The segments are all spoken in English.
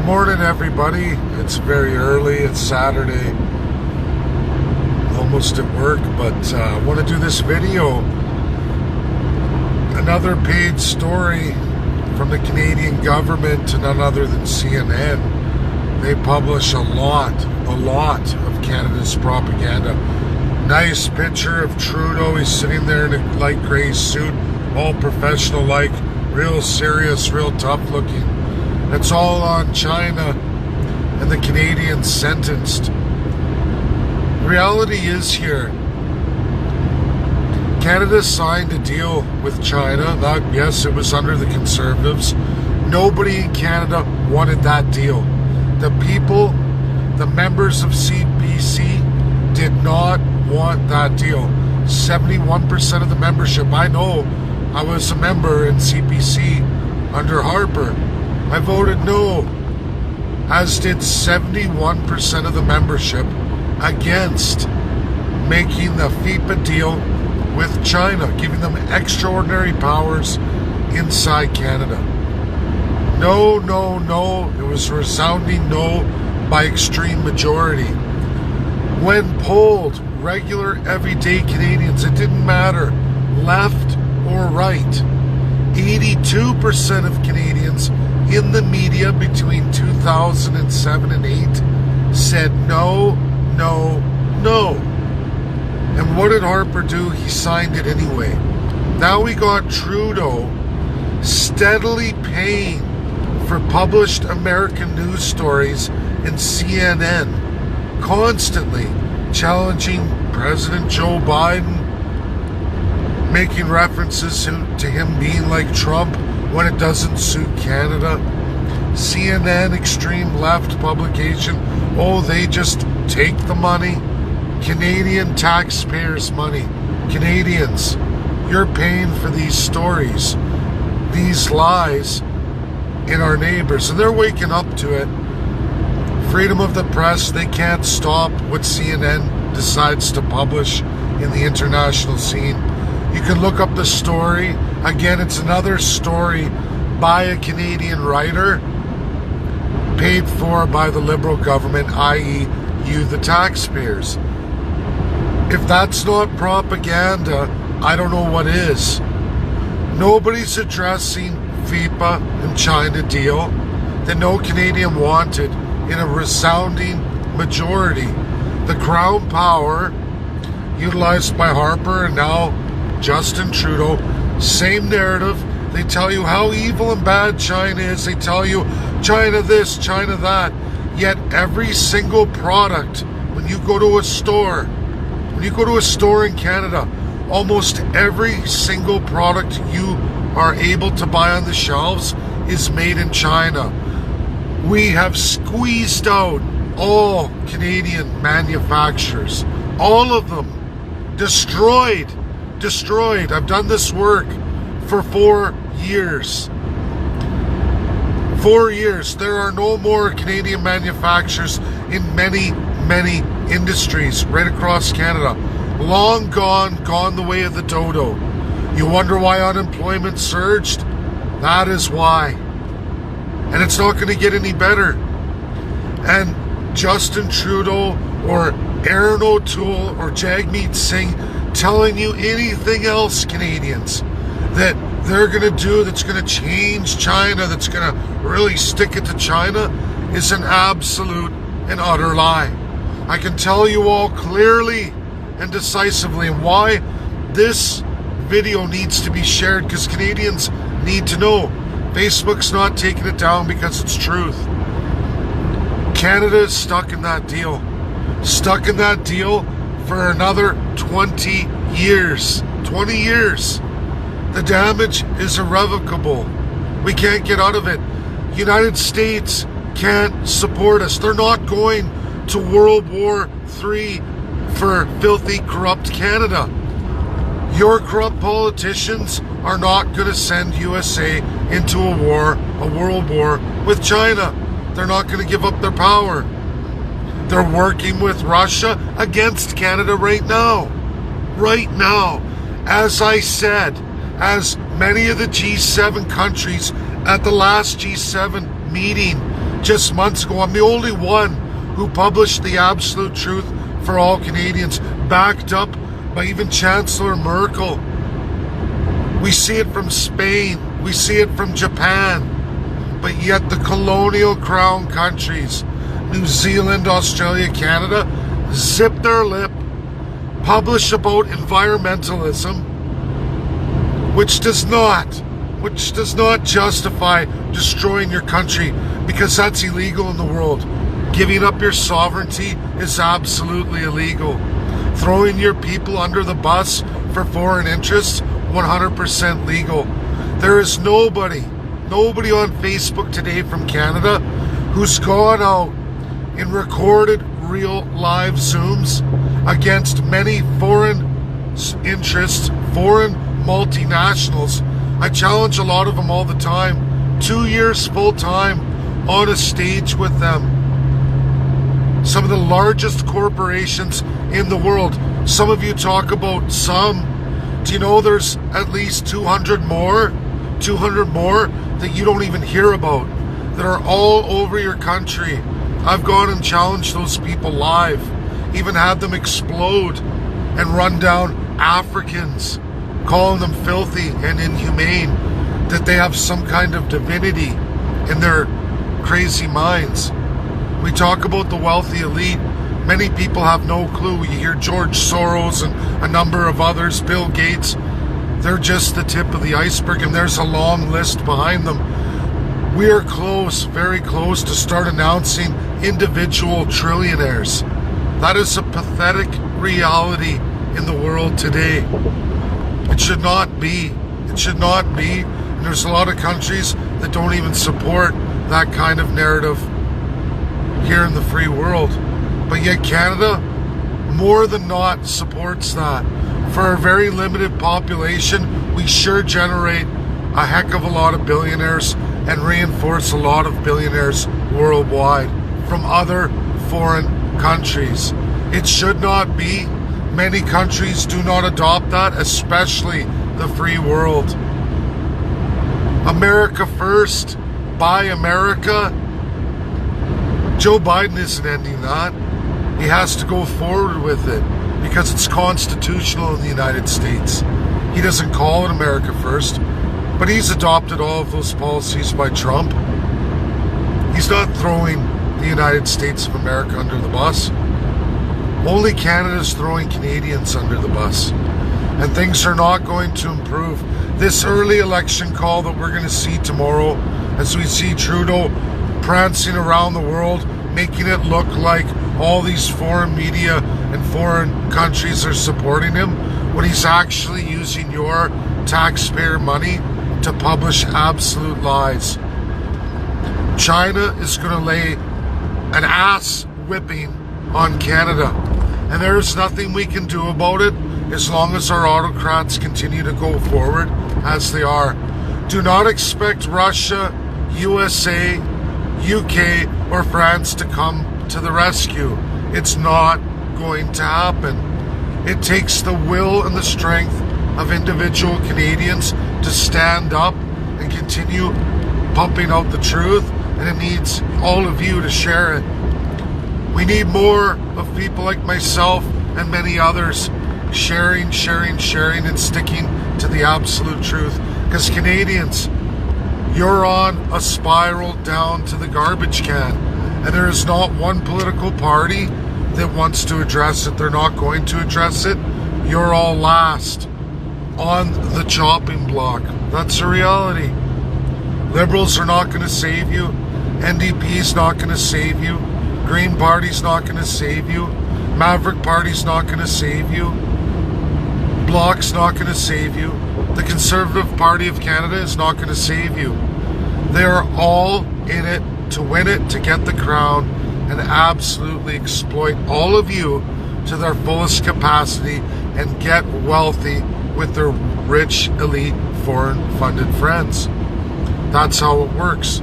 morning, everybody. It's very early. It's Saturday. Almost at work, but I want to do this video. Another paid story from the Canadian government to none other than CNN. They publish a lot of Canada's propaganda. Nice picture of Trudeau. He's sitting there in a light gray suit, all professional-like, real serious, real tough-looking. It's all on China and the Canadians sentenced. The reality is here, Canada signed a deal with China. That, yes, it was under the Conservatives. Nobody in Canada wanted that deal. The people, the members of CPC, did not want that deal. 71% of the membership. I know, I was a member in CPC under Harper. I voted no, as did 71% of the membership against making the FIPA deal with China, giving them extraordinary powers inside Canada. No, no, no. It was resounding no by extreme majority. When polled, regular, everyday Canadians, it didn't matter, left or right, 82% of Canadians in the media between 2007 and 8 said no, no, no. And what did Harper do? He signed it anyway. Now we got Trudeau steadily paying for published American news stories in CNN, constantly challenging President Joe Biden, making references to him being like Trump when it doesn't suit Canada. CNN, extreme left publication, oh, they just take the money. Canadian taxpayers' money. Canadians, you're paying for these stories, these lies in our neighbors, and they're waking up to it. Freedom of the press, they can't stop what CNN decides to publish in the international scene. You can look up the story. Again, it's another story by a Canadian writer paid for by the Liberal government, i.e. you, the taxpayers. If that's not propaganda, I don't know what is. Nobody's addressing FIPA and China deal that no Canadian wanted in a resounding majority. The Crown power, utilized by Harper and now Justin Trudeau, same narrative. They tell you how evil and bad China is. They tell you China this, China that. Yet every single product, when you go to a store in Canada, almost every single product you are able to buy on the shelves is made in China. We have squeezed out all Canadian manufacturers. All of them. Destroyed. I've done this work for 4 years. 4 years. There are no more Canadian manufacturers in many industries right across Canada. Long gone the way of the dodo. You wonder why unemployment surged? That is why. And it's not going to get any better. And Justin Trudeau or Aaron O'Toole or Jagmeet Singh telling you anything else, Canadians, that they're going to do that's going to change China, that's going to really stick it to China, is an absolute and utter lie. I can tell you all clearly and decisively why this video needs to be shared, because Canadians need to know. Facebook's not taking it down because it's truth. Canada is stuck in that deal. Stuck in that deal for another 20 years. 20 years. The damage is irrevocable. We can't get out of it. United States can't support us. They're not going to World War III for filthy, corrupt Canada. Your corrupt politicians are not going to send USA into a world war with China. They're not going to give up their power. They're working with Russia against Canada right now. Right now. As I said, as many of the G7 countries at the last G7 meeting just months ago. I'm the only one who published the absolute truth for all Canadians, backed up by even Chancellor Merkel. We see it from Spain, we see it from Japan, but yet the colonial crown countries, New Zealand, Australia, Canada, zip their lip, publish about environmentalism, which does not justify destroying your country, because that's illegal in the world. Giving up your sovereignty is absolutely illegal. Throwing your people under the bus for foreign interests, 100% legal. There is nobody on Facebook today from Canada who's gone out in recorded real live Zooms against many foreign interests, foreign multinationals. I challenge a lot of them all the time. 2 years full time on a stage with them. Some of the largest corporations in the world. Some of you talk about some. Do you know there's at least 200 more that you don't even hear about, that are all over your country? I've gone and challenged those people live, even had them explode and run down Africans, calling them filthy and inhumane, that they have some kind of divinity in their crazy minds. We talk about the wealthy elite. Many people have no clue. You hear George Soros and a number of others, Bill Gates. They're just the tip of the iceberg, and there's a long list behind them. We are close, very close, to start announcing individual trillionaires. That is a pathetic reality in the world today. It should not be. It should not be. And there's a lot of countries that don't even support that kind of narrative here in the free world. But yet Canada, more than not, supports that. For a very limited population, we sure generate a heck of a lot of billionaires and reinforce a lot of billionaires worldwide from other foreign countries. It should not be. Many countries do not adopt that, especially the free world. America first, buy America. Joe Biden isn't ending that. He has to go forward with it because it's constitutional in the United States. He doesn't call it America first, but he's adopted all of those policies by Trump. He's not throwing the United States of America under the bus. Only Canada's throwing Canadians under the bus. And things are not going to improve. This early election call that we're going to see tomorrow, as we see Trudeau prancing around the world, making it look like all these foreign media and foreign countries are supporting him, when he's actually using your taxpayer money to publish absolute lies. China is going to lay an ass whipping on Canada, and there's nothing we can do about it as long as our autocrats continue to go forward as they are. Do not expect Russia, USA, UK, or France to come to the rescue. It's not going to happen. It takes the will and the strength of individual Canadians to stand up and continue pumping out the truth, and it needs all of you to share it. We need more of people like myself and many others sharing, and sticking to the absolute truth. Because Canadians, you're on a spiral down to the garbage can. And there is not one political party that wants to address it. They're not going to address it. You're all last on the chopping block. That's the reality. Liberals are not going to save you. NDP's not going to save you. Green Party's not going to save you. Maverick Party's not going to save you. Bloc's not going to save you. The Conservative Party of Canada is not going to save you. They are all in it to win it, to get the crown, and absolutely exploit all of you to their fullest capacity and get wealthy with their rich, elite, foreign-funded friends. That's how it works.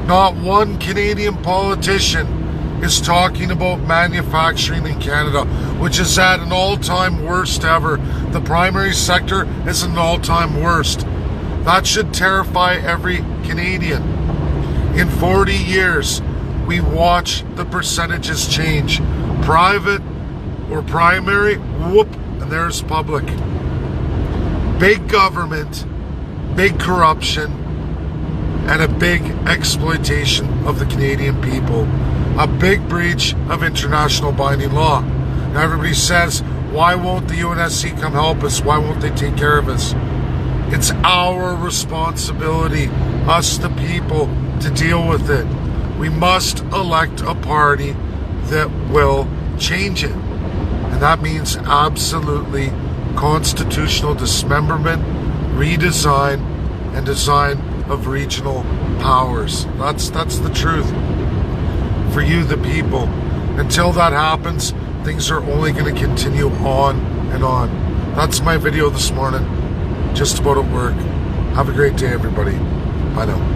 Not one Canadian politician is talking about manufacturing in Canada, which is at an all-time worst ever. The primary sector is an all-time worst. That should terrify every Canadian. In 40 years, we watch the percentages change. Private or primary, whoop, and there's public. Big government, big corruption, and a big exploitation of the Canadian people. A big breach of international binding law. Now everybody says, why won't the UNSC come help us? Why won't they take care of us? It's our responsibility, us the people, to deal with it. We must elect a party that will change it. And that means absolutely constitutional dismemberment, redesign, and design of regional powers. That's the truth. For you, the people. Until that happens, things are only going to continue on and on. That's my video this morning. Just about at work. Have a great day, everybody. Bye now.